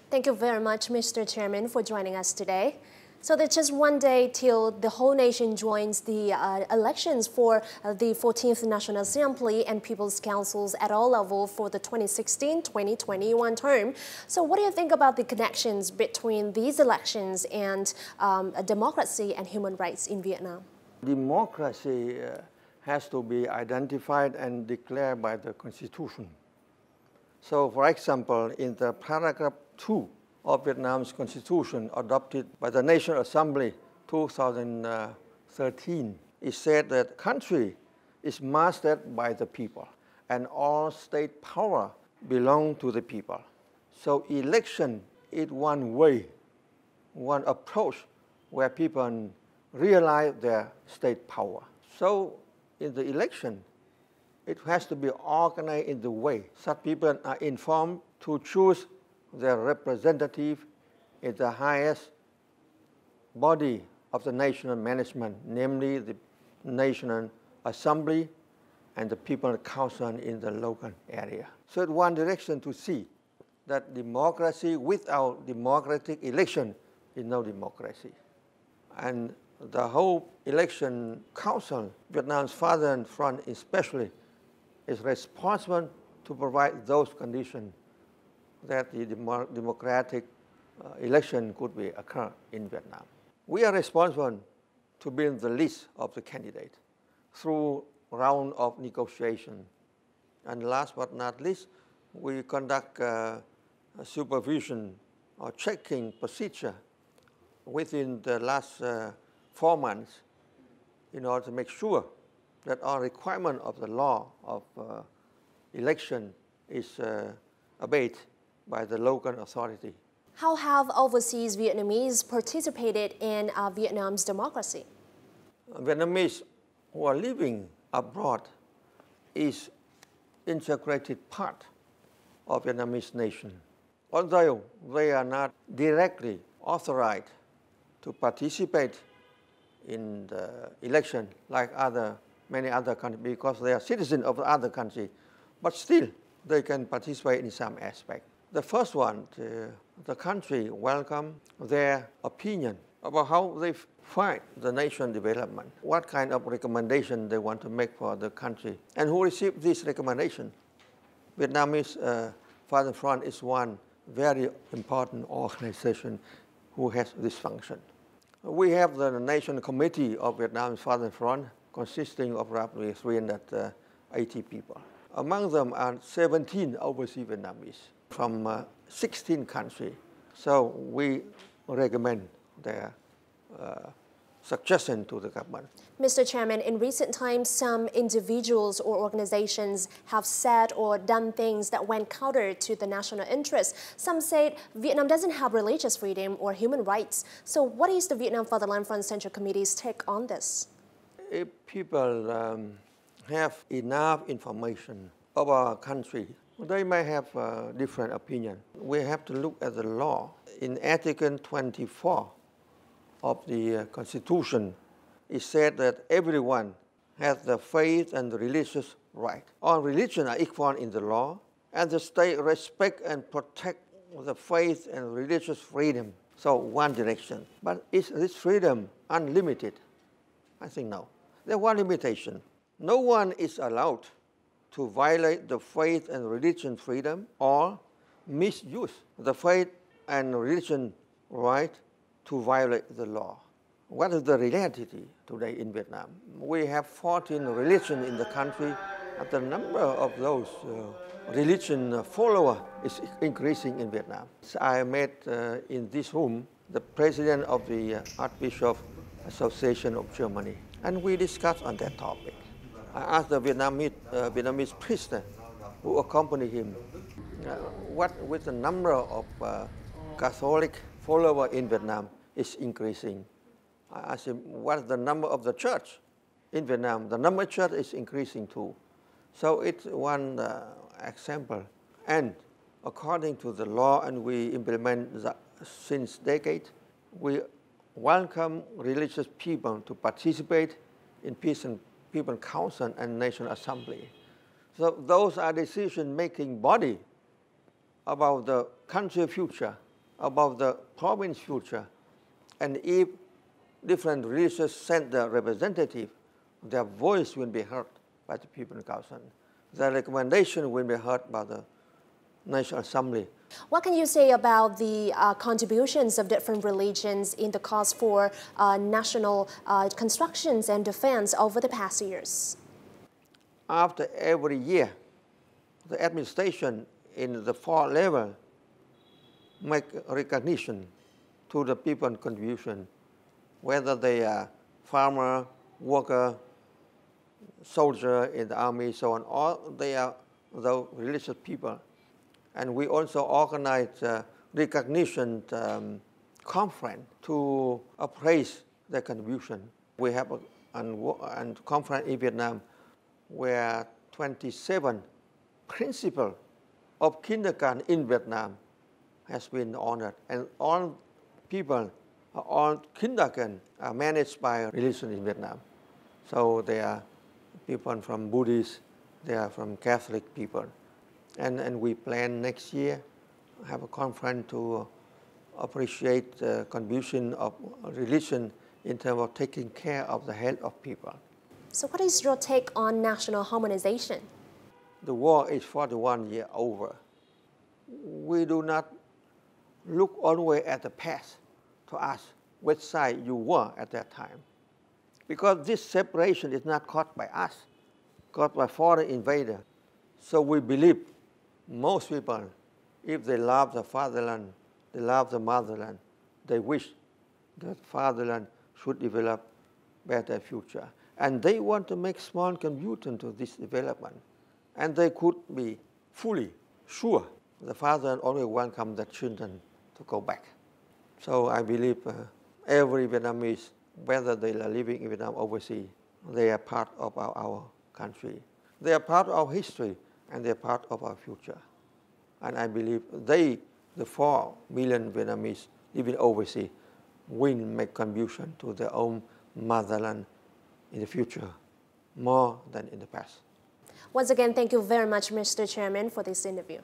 Thank you very much, Mr. Chairman, for joining us today. So there's just one day till the whole nation joins the elections for the 14th National Assembly and People's Councils at all levels for the 2016-2021 term. So what do you think about the connections between these elections and democracy and human rights in Vietnam? Democracy has to be identified and declared by the Constitution. So, for example, in the paragraph 2 of Vietnam's Constitution adopted by the National Assembly 2013, it said that the country is mastered by the people and all state power belong to the people. So election is one way, one approach where people realize their state power. So in the election, it has to be organized in the way such people are informed to choose their representative in the highest body of the national management, namely the National Assembly and the People's Council in the local area. So it's one direction to see that democracy without democratic election is no democracy. And the whole election council, Vietnam's Fatherland Front especially, is responsible to provide those conditions that the democratic election could be occur in Vietnam. We are responsible to build the list of the candidates through round of negotiation. And last but not least, we conduct supervision or checking procedure within the last 4 months in order to make sure that all requirement of the law of election is obeyed by the local authority. How have overseas Vietnamese participated in Vietnam's democracy? Vietnamese who are living abroad is integrated part of Vietnamese nation. Although they are not directly authorized to participate in the election like many other countries because they are citizens of other countries, but still they can participate in some aspect. The first one, the country welcome their opinion about how they find the nation development, what kind of recommendation they want to make for the country, and who received this recommendation. Vietnamese Fatherland Front is one very important organization who has this function. We have the National Committee of Vietnam's Fatherland Front consisting of roughly 380 people. Among them are 17 overseas Vietnamese from 16 countries. So we recommend their suggestion to the government. Mr. Chairman, in recent times, some individuals or organizations have said or done things that went counter to the national interest. Some say Vietnam doesn't have religious freedom or human rights. So what is the Vietnam Fatherland Front Central Committee's take on this? If people have enough information about our country, they may have a different opinion. We have to look at the law. In Article 24 of the Constitution, it said that everyone has the faith and the religious right. All religions are equal in the law, and the state respect and protect the faith and religious freedom. So one direction. But is this freedom unlimited? I think no. There's one limitation. No one is allowed to violate the faith and religion freedom or misuse the faith and religion right to violate the law. What is the reality today in Vietnam? We have 14 religions in the country, and the number of those religion followers is increasing in Vietnam. So I met in this room the president of the Archbishop Association of Germany, and we discussed on that topic. I asked the Vietnamese priest who accompanied him, what with the number of Catholic followers in Vietnam is increasing. I asked him, what is the number of the church in Vietnam? The number of church is increasing too. So it's one example. And according to the law, and we implement that since decades, we welcome religious people to participate in peace and People's Council and National Assembly. So those are decision-making body about the country's future. about the province future. And if different religious send their representative, their voice will be heard by the people in Khaosan. Their recommendation will be heard by the National Assembly. What can you say about the contributions of different religions in the cause for national constructions and defense over the past years? After every year, the administration in the 4 level make recognition to the people's contribution, whether they are farmer, worker, soldier in the army, so on, all they are the religious people. And we also organize recognition conference to appraise their contribution. We have a conference in Vietnam where 27 principals of kindergarten in Vietnam has been honored. And all people, all kindergarten are managed by religion in Vietnam. So they are people from Buddhist, they are from Catholic people. And we plan next year have a conference to appreciate the contribution of religion in terms of taking care of the health of people. So what is your take on national harmonization? The war is 41 years over. We do not look always at the past to ask which side you were at that time. Because this separation is not caused by us, caused by foreign invader. So we believe most people, if they love the fatherland, they love the motherland, they wish that fatherland should develop better future. And they want to make small contribution to this development. And they could be fully sure the fatherland only welcome the children to go back. So I believe every Vietnamese, whether they are living in Vietnam or overseas, they are part of our country. They are part of our history, and they are part of our future. And I believe they, the 4 million Vietnamese living overseas, will make contribution to their own motherland in the future, more than in the past. Once again, thank you very much, Mr. Chairman, for this interview.